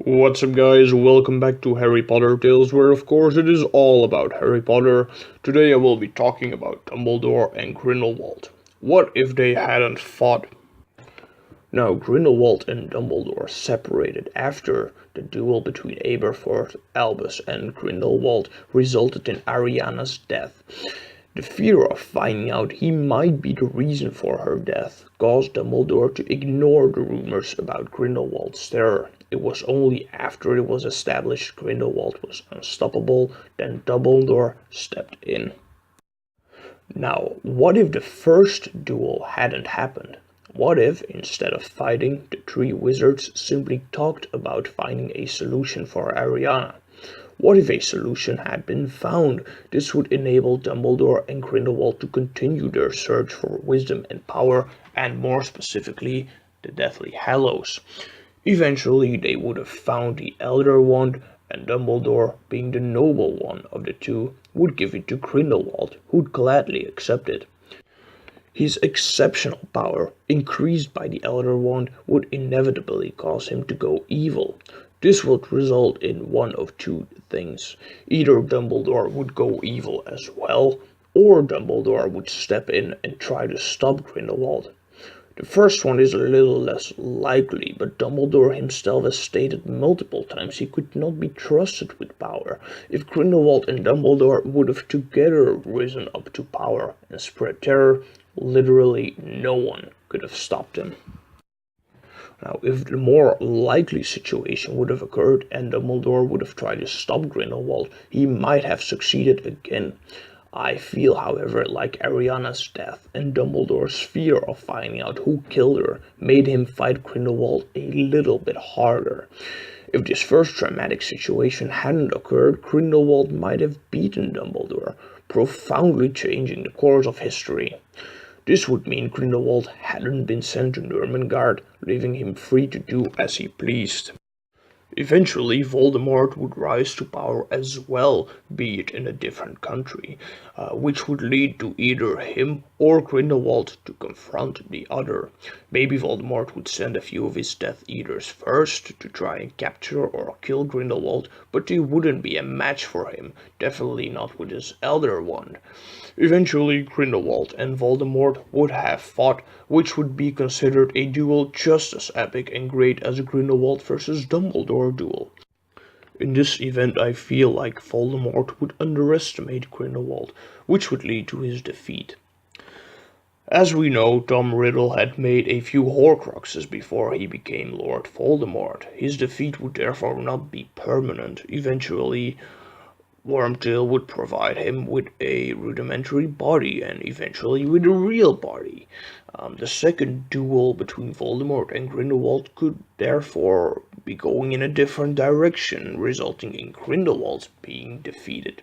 What's up, guys? Welcome back to Harry Potter Tales, where of course it is all about Harry Potter. Today I will be talking about Dumbledore and Grindelwald. What if they hadn't fought? Now, Grindelwald and Dumbledore separated after the duel between Aberforth, Albus, and Grindelwald resulted in Ariana's death. The fear of finding out he might be the reason for her death caused Dumbledore to ignore the rumors about Grindelwald's terror. It was only after it was established Grindelwald was unstoppable that Dumbledore stepped in. Now, what if the first duel hadn't happened? What if, instead of fighting, the three wizards simply talked about finding a solution for Ariana? What if a solution had been found? This would enable Dumbledore and Grindelwald to continue their search for wisdom and power, and more specifically, the Deathly Hallows. Eventually, they would have found the Elder Wand, and Dumbledore, being the noble one of the two, would give it to Grindelwald, who'd gladly accept it. His exceptional power, increased by the Elder Wand, would inevitably cause him to go evil. This would result in one of two things. Either Dumbledore would go evil as well, or Dumbledore would step in and try to stop Grindelwald. The first one is a little less likely, but Dumbledore himself has stated multiple times he could not be trusted with power. If Grindelwald and Dumbledore would have together risen up to power and spread terror, literally no one could have stopped him. Now, if the more likely situation would have occurred and Dumbledore would have tried to stop Grindelwald, he might have succeeded again. I feel, however, like Ariana's death and Dumbledore's fear of finding out who killed her made him fight Grindelwald a little bit harder. If this first traumatic situation hadn't occurred, Grindelwald might have beaten Dumbledore, profoundly changing the course of history. This would mean Grindelwald hadn't been sent to Nurmengard, leaving him free to do as he pleased. Eventually, Voldemort would rise to power as well, be it in a different country, which would lead to either him or Grindelwald to confront the other. Maybe Voldemort would send a few of his Death Eaters first to try and capture or kill Grindelwald, but they wouldn't be a match for him, definitely not with his Elder Wand. Eventually, Grindelwald and Voldemort would have fought, which would be considered a duel just as epic and great as a Grindelwald versus Dumbledore duel. In this event, I feel like Voldemort would underestimate Grindelwald, which would lead to his defeat. As we know, Tom Riddle had made a few Horcruxes before he became Lord Voldemort. His defeat would therefore not be permanent. Eventually, Wormtail would provide him with a rudimentary body and eventually with a real body. The second duel between Voldemort and Grindelwald could therefore be going in a different direction, resulting in Grindelwald being defeated.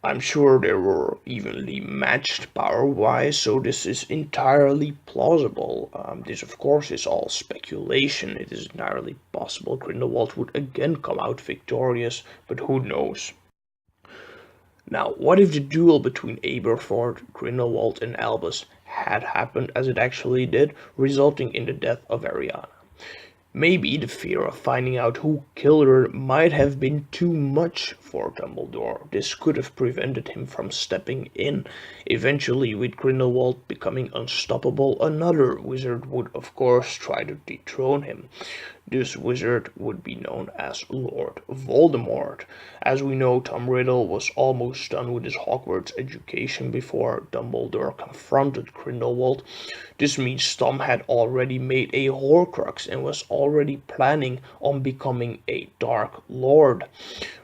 I'm sure they were evenly matched power-wise, so this is entirely plausible. This, of course, is all speculation. It is entirely possible Grindelwald would again come out victorious, but who knows? Now, what if the duel between Aberforth, Grindelwald, and Albus had happened as it actually did, resulting in the death of Ariana? Maybe the fear of finding out who killed her might have been too much for Dumbledore. This could have prevented him from stepping in. Eventually, with Grindelwald becoming unstoppable, another wizard would of course try to dethrone him. This wizard would be known as Lord Voldemort. As we know, Tom Riddle was almost done with his Hogwarts education before Dumbledore confronted Grindelwald. This means Tom had already made a Horcrux and was already planning on becoming a Dark Lord.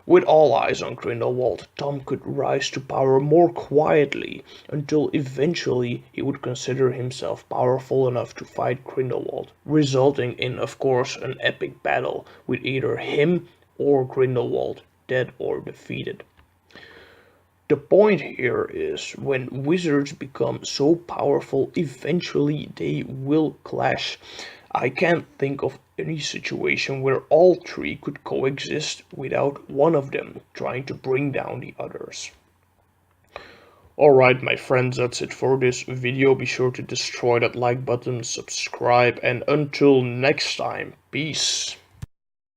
With all eyes on Grindelwald, Tom could rise to power more quietly, until eventually he would consider himself powerful enough to fight Grindelwald, resulting in, of course, an epic battle with either him or Grindelwald dead or defeated. The point here is, when wizards become so powerful, eventually they will clash. I can't think of any situation where all three could coexist without one of them trying to bring down the others. Alright my friends, that's it for this video. Be sure to destroy that like button, subscribe, and until next time, peace.